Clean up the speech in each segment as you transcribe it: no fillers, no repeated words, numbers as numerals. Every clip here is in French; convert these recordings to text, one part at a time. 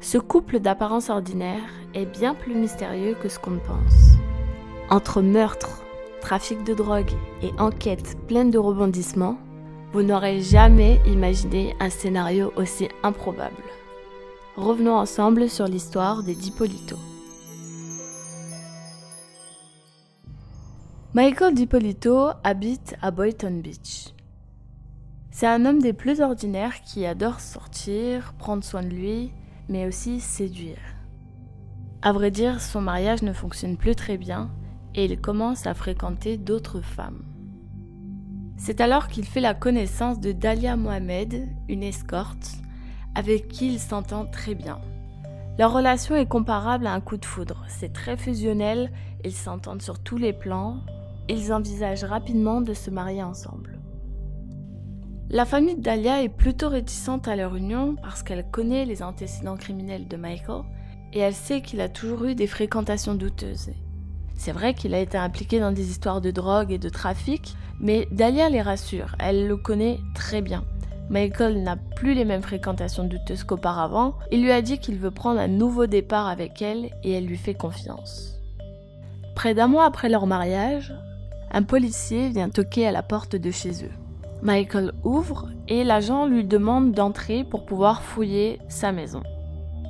Ce couple d'apparence ordinaire est bien plus mystérieux que ce qu'on pense. Entre meurtre, trafic de drogue et enquête pleine de rebondissements, vous n'aurez jamais imaginé un scénario aussi improbable. Revenons ensemble sur l'histoire des DiPolito. Michael DiPolito habite à Boynton Beach. C'est un homme des plus ordinaires qui adore sortir, prendre soin de lui, mais aussi séduire. À vrai dire, son mariage ne fonctionne plus très bien et il commence à fréquenter d'autres femmes. C'est alors qu'il fait la connaissance de Dalia Mohamed, une escorte, avec qui il s'entend très bien. Leur relation est comparable à un coup de foudre, c'est très fusionnel, ils s'entendent sur tous les plans, ils envisagent rapidement de se marier ensemble. La famille de Dalia est plutôt réticente à leur union parce qu'elle connaît les antécédents criminels de Michael et elle sait qu'il a toujours eu des fréquentations douteuses. C'est vrai qu'il a été impliqué dans des histoires de drogue et de trafic, mais Dalia les rassure, elle le connaît très bien. Michael n'a plus les mêmes fréquentations douteuses qu'auparavant, il lui a dit qu'il veut prendre un nouveau départ avec elle et elle lui fait confiance. Près d'un mois après leur mariage, un policier vient toquer à la porte de chez eux. Michael ouvre et l'agent lui demande d'entrer pour pouvoir fouiller sa maison.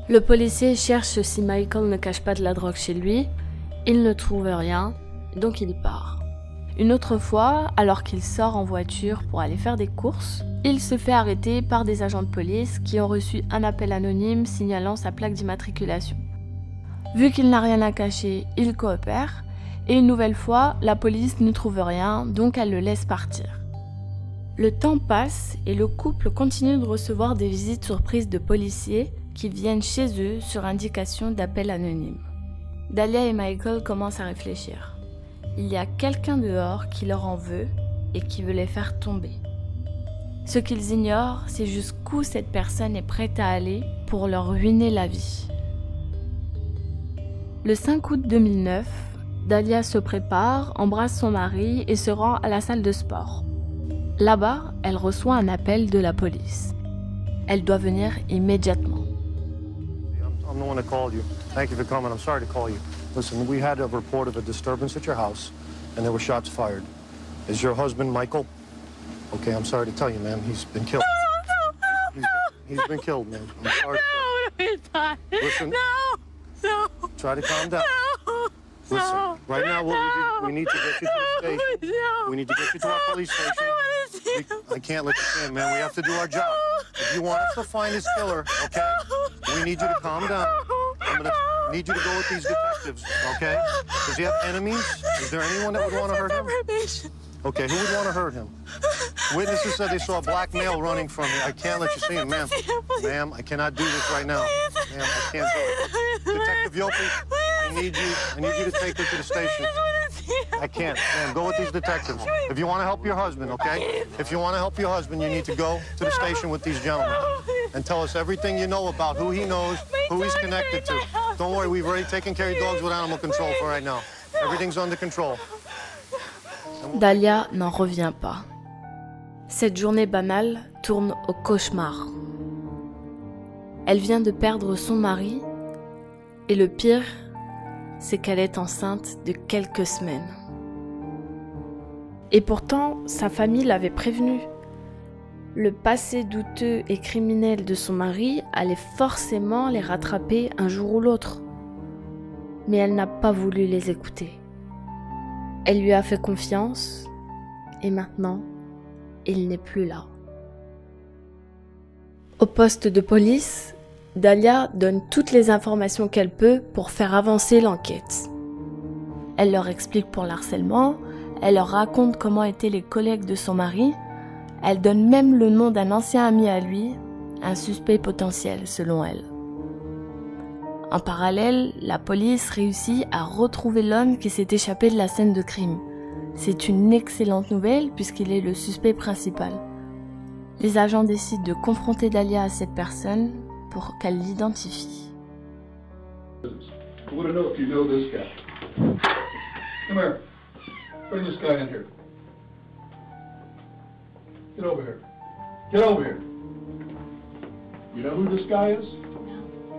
Le policier cherche si Michael ne cache pas de la drogue chez lui. Il ne trouve rien, donc il part. Une autre fois, alors qu'il sort en voiture pour aller faire des courses, il se fait arrêter par des agents de police qui ont reçu un appel anonyme signalant sa plaque d'immatriculation. Vu qu'il n'a rien à cacher, il coopère et une nouvelle fois, la police ne trouve rien, donc elle le laisse partir. Le temps passe et le couple continue de recevoir des visites surprises de policiers qui viennent chez eux sur indication d'appel anonyme. Dalia et Michael commencent à réfléchir. Il y a quelqu'un dehors qui leur en veut et qui veut les faire tomber. Ce qu'ils ignorent, c'est jusqu'où cette personne est prête à aller pour leur ruiner la vie. Le 5 août 2009, Dalia se prépare, embrasse son mari et se rend à la salle de sport. Là-bas, elle reçoit un appel de la police. Elle doit venir immédiatement. I'm the one that called you. Thank you for coming. I'm sorry to call you. Listen, we had a report of a disturbance at your house, and there were shots fired. Is your husband Michael? Okay, I'm sorry to tell you, ma'am. He's been killed. He's been killed, ma'am. I'm sorry. No, he's not. Listen. No. Try to calm down. No. Listen, right now we need to get you to the station. No. We need to get you to our police station. I can't let you stay in, man. We have to do our job. If you want us to find this killer, okay, we need you to calm down. I'm gonna need you to go with these detectives, okay? Does he have enemies? Is there anyone that would want to hurt him? Okay, who would want to hurt him? Witnesses said they saw a black male running from me. I can't let you see him, ma'am. Ma'am, I cannot do this right now. Ma'am, I can't do it. Detective Yopi, I need you to take her to the station. I can't. Ma'am, go with these detectives. If you want to help your husband, okay? If you want to help your husband, you need to go to the station with these gentlemen and tell us everything you know about who he knows, who he's connected to. Don't worry, we've already taken care of your dogs with animal control for right now. Everything's under control. Dalia n'en revient pas. Cette journée banale tourne au cauchemar. Elle vient de perdre son mari et le pire, c'est qu'elle est enceinte de quelques semaines. Et pourtant, sa famille l'avait prévenue. Le passé douteux et criminel de son mari allait forcément les rattraper un jour ou l'autre. Mais elle n'a pas voulu les écouter. Elle lui a fait confiance et maintenant, il n'est plus là. Au poste de police, Dalia donne toutes les informations qu'elle peut pour faire avancer l'enquête. Elle leur explique pour l'harcèlement, elle leur raconte comment étaient les collègues de son mari, elle donne même le nom d'un ancien ami à lui, un suspect potentiel selon elle. En parallèle, la police réussit à retrouver l'homme qui s'est échappé de la scène de crime. C'est une excellente nouvelle puisqu'il est le suspect principal. Les agents décident de confronter Dalia à cette personne pour qu'elle l'identifie. I want to know if you know this guy. Come here. Bring this guy in here. Get over here. Get over here. You know who this guy is?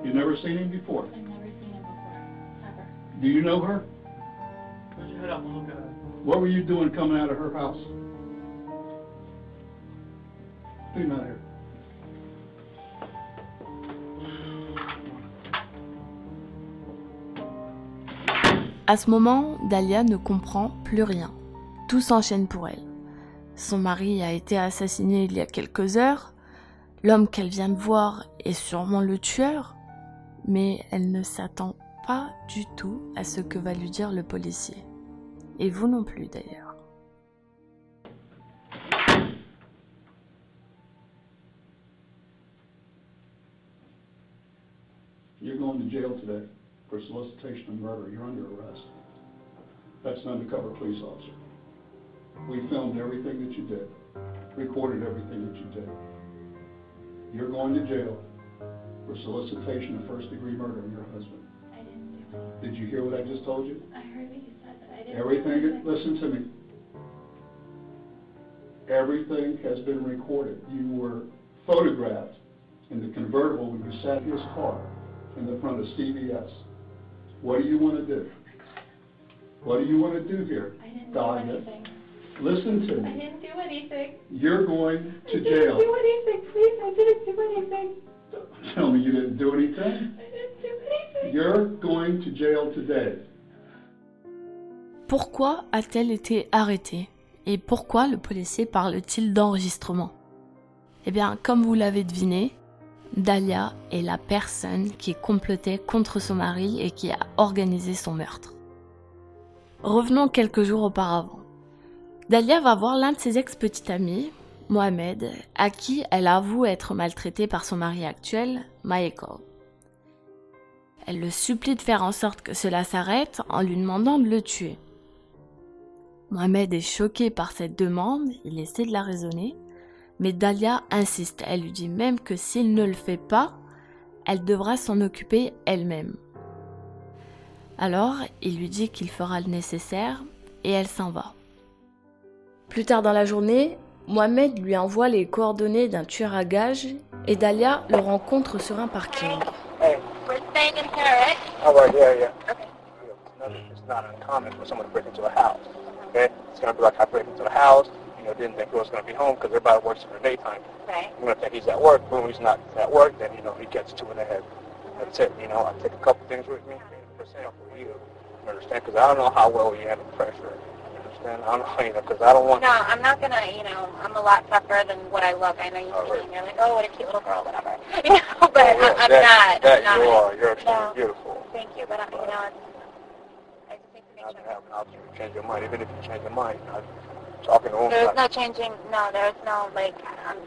You never seen him before? I've never seen him before. Ever. Do you know her? Put your head up and look at her. What were you doing coming out of her house? Do not here. À ce moment, Dahlia ne comprend plus rien. Tout s'enchaîne pour elle. Son mari a été assassiné il y a quelques heures. L'homme qu'elle vient de voir est sûrement le tueur. Mais elle ne s'attend pas du tout à ce que va lui dire le policier. Et vous non plus d'ailleurs. You're going to jail today for solicitation of murder. You're under arrest. That's an undercover police officer. We filmed everything that you did, recorded everything that you did. You're going to jail for solicitation of first-degree murder of your husband. I didn't do anything. Did you hear what I just told you? I heard what you said, but I didn't do Everything, anything. listen to me. Everything has been recorded. You were photographed in the convertible when you sat in his car in the front of CVS. What do you want to do? What do you want to do here, I didn't do Dahlia? anything. Listen to I me. didn't do anything. You're going I to didn't jail. do anything, please. I didn't do anything. Tell me you didn't do anything. I didn't do anything. You're going to jail today. Pourquoi a-t-elle été arrêtée? Et pourquoi le policier parle-t-il d'enregistrement? Eh bien, comme vous l'avez deviné, Dahlia est la personne qui complotait contre son mari et qui a organisé son meurtre. Revenons quelques jours auparavant. Dahlia va voir l'un de ses ex-petits amis, Mohamed, à qui elle avoue être maltraitée par son mari actuel, Michael. Elle le supplie de faire en sorte que cela s'arrête en lui demandant de le tuer. Mohamed est choqué par cette demande, il essaie de la raisonner, mais Dahlia insiste, elle lui dit même que s'il ne le fait pas, elle devra s'en occuper elle-même. Alors, il lui dit qu'il fera le nécessaire et elle s'en va. Plus tard dans la journée, Mohamed lui envoie les coordonnées d'un tueur à gages et Dahlia le rencontre sur un parking. Hey. We're staying in here, right? All right, yeah. Okay. It's not uncommon for someone to break into a house. Okay? It's going to be like I break into the house, didn't think he was going to be home because everybody works in the daytime. Right. I'm going to think he's at work. Boom, he's not at work, then, he gets two in the head. That's it, I take a couple things with me, for you. You understand? Because I don't know how well you handle pressure. You understand? I don't know, because I don't want... No, I'm not gonna, I'm a lot tougher than what I look. I know you All see right. me and you're like, oh, what a cute little girl, whatever. But Oh, yeah, I'm that not. I'm not. you are. You're extremely No. beautiful. Thank you, but I just need to make I can sure. help out you change your mind. Even if you change your mind, I'm talking to him. There's no changing, there's no, I'm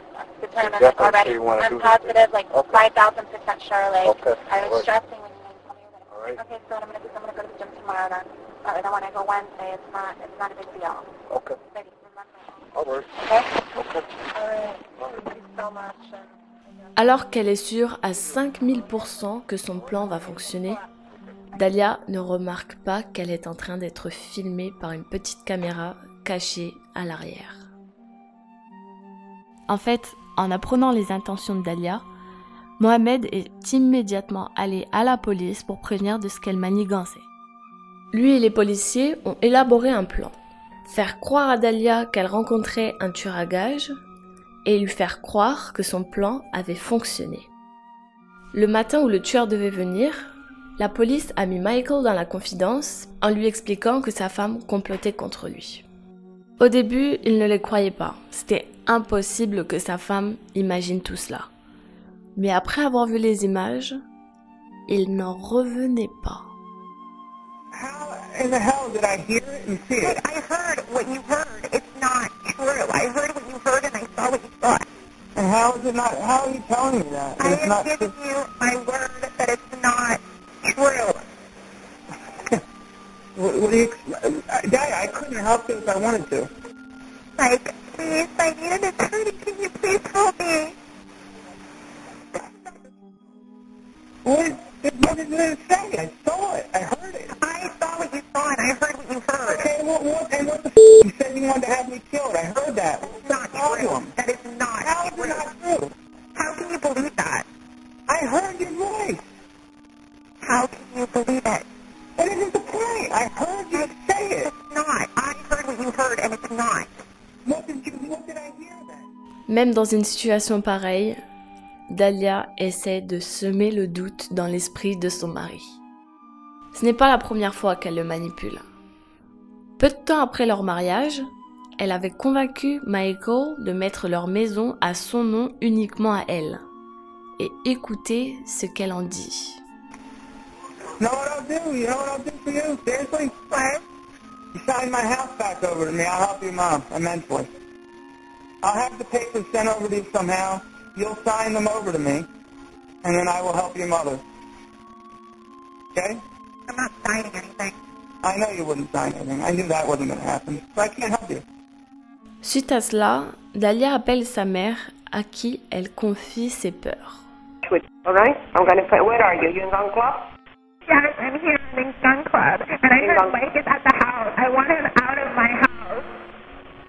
determined Definitely already. you wanna do I'm positive, this. Okay. 5,000% sure, Okay. I was All right. stressing when you told me you were All gonna. right. Okay, so what I'm gonna do is I'm gonna go to the gym tomorrow then. Then when I go Wednesday, it's not a big deal. Okay. Maybe, remember. All right. Okay? Okay. Alright, thank you so much. Alors qu'elle est sûre à 5000% que son plan va fonctionner, Dahlia ne remarque pas qu'elle est en train d'être filmée par une petite caméra cachée à l'arrière. En fait, en apprenant les intentions de Dahlia, Mohamed est immédiatement allé à la police pour prévenir de ce qu'elle manigançait. Lui et les policiers ont élaboré un plan. Faire croire à Dahlia qu'elle rencontrait un tueur à gages et lui faire croire que son plan avait fonctionné. Le matin où le tueur devait venir, la police a mis Michael dans la confidence en lui expliquant que sa femme complotait contre lui. Au début, il ne les croyait pas. C'était impossible que sa femme imagine tout cela. Mais après avoir vu les images, il n'en revenait pas. How in the hell did I hear it and see it? I heard what you heard. It's not true. I heard what you heard and I saw what you saw. And how is it not? How are you telling me that? I It's have not given you my word that it's not true. What do you? Daddy, I couldn't help you if I wanted to. Like, please, I need an attorney. Can you please help me? What did it say? I saw it. I heard it. I saw what you saw and I heard what you heard. Okay, what the you said you wanted to have me killed. I heard that. It's not true. Problem. That is not How is true. it not true? How can you believe that? I heard your voice. How can you believe it? That isn't the point. I heard you say it. It's not. I heard what you heard, and it's not. What did I hear then? Même dans une situation pareille, Dahlia essaie de semer le doute dans l'esprit de son mari. Ce n'est pas la première fois qu'elle le manipule. Peu de temps après leur mariage, elle avait convaincu Michael de mettre leur maison à son nom uniquement à elle. Et écoutez ce qu'elle en dit. You know what I'll do? You know what I'll do for you? Seriously? What? You sign my house back over to me. I'll help you, Mom, immensely. I'll have the papers sent over to you somehow. You'll sign them over to me, and then I will help your mother. Okay? I'm not signing anything. I know you wouldn't sign anything. I knew that wasn't going to happen, so I can't help you. Suite à cela, Dahlia appelle sa mère à qui elle confie ses peurs. All right? I'm going to say, where are you? You in Gun Club? Yes, I'm here in the gun club, and I heard Blake is at the house. I want him out of my house.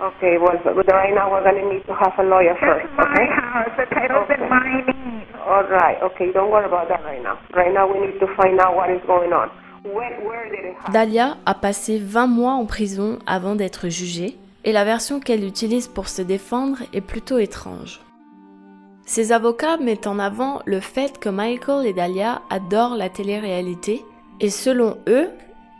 Okay, well, right now we're going to need to have a lawyer first, It's my okay? house. The title's in my name. All right, okay, don't worry about that right now. Right now we need to find out what is going on. Where did it happen? Dahlia a passé 20 mois en prison avant d'être jugée, et la version qu'elle utilise pour se défendre est plutôt étrange. Ses avocats mettent en avant le fait que Michael et Dahlia adorent la télé-réalité, et selon eux,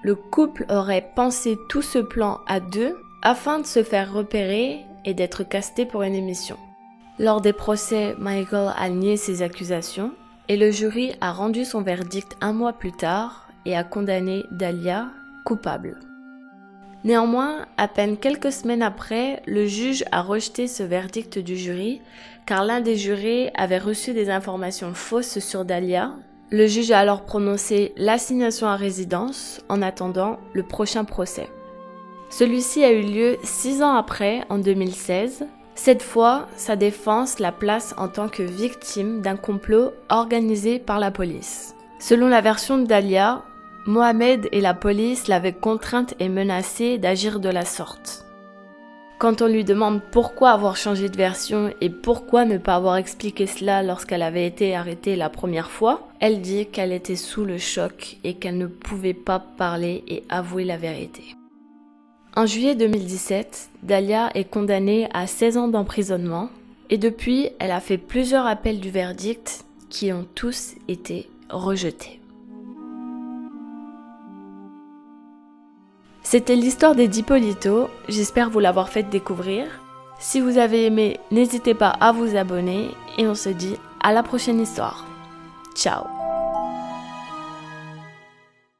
le couple aurait pensé tout ce plan à deux afin de se faire repérer et d'être casté pour une émission. Lors des procès, Michael a nié ses accusations, et le jury a rendu son verdict 1 mois plus tard et a condamné Dahlia coupable. Néanmoins, à peine quelques semaines après, le juge a rejeté ce verdict du jury car l'un des jurés avait reçu des informations fausses sur Dahlia. Le juge a alors prononcé l'assignation à résidence en attendant le prochain procès. Celui-ci a eu lieu 6 ans après, en 2016. Cette fois, sa défense la place en tant que victime d'un complot organisé par la police. Selon la version de Dahlia, Mohamed et la police l'avaient contrainte et menacée d'agir de la sorte. Quand on lui demande pourquoi avoir changé de version et pourquoi ne pas avoir expliqué cela lorsqu'elle avait été arrêtée la première fois, elle dit qu'elle était sous le choc et qu'elle ne pouvait pas parler et avouer la vérité. En juillet 2017, Dahlia est condamnée à 16 ans d'emprisonnement et depuis, elle a fait plusieurs appels du verdict qui ont tous été rejetés. C'était l'histoire des Dipolito, j'espère vous l'avoir fait découvrir. Si vous avez aimé, n'hésitez pas à vous abonner et on se dit à la prochaine histoire. Ciao!